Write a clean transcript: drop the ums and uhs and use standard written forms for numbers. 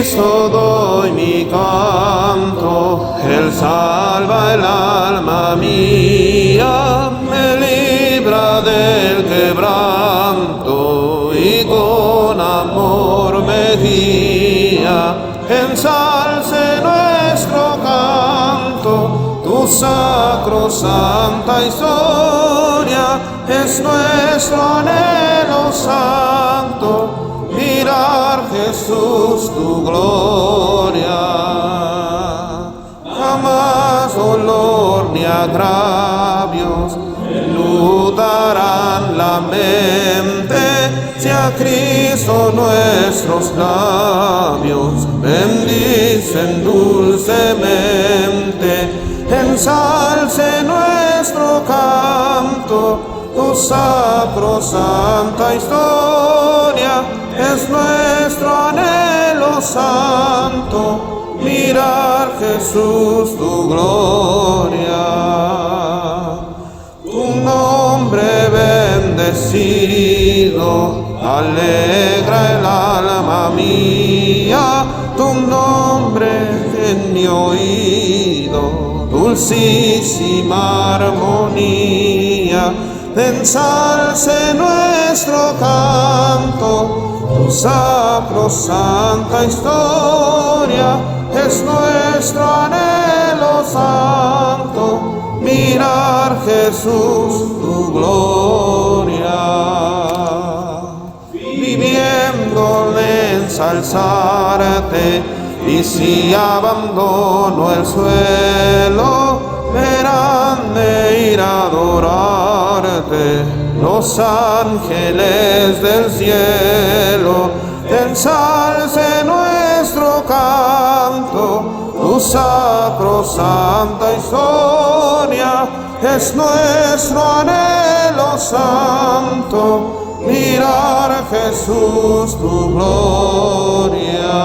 Cristo doy mi canto, Él salva el alma mía, me libra del quebranto y con amor me guía. Ensalce nuestro canto, tu sacrosanta historia es nuestro anhelo santo, mirar Jesús tu gloria. Jamás dolor ni agravios enlutarán la mente, si a Cristo nuestros labios bendicen dulcemente. Ensalce nuestro canto, tu sacrosanta historia es nuestro anhelo santo, mirar Jesús tu gloria. Tu nombre bendecido alegra el alma mía, tu nombre en mi oído dulcísima armonía. Ensalce nuestro canto, tu sacrosanta historia es nuestro anhelo santo, mirar Jesús tu gloria. Viviendo en ensalzarte, y si abandono el suelo, veránme ir a adorarte los ángeles del cielo. Ensalce nuestro canto, tu sacrosanta historia es nuestro anhelo santo, mirar Jesús tu gloria.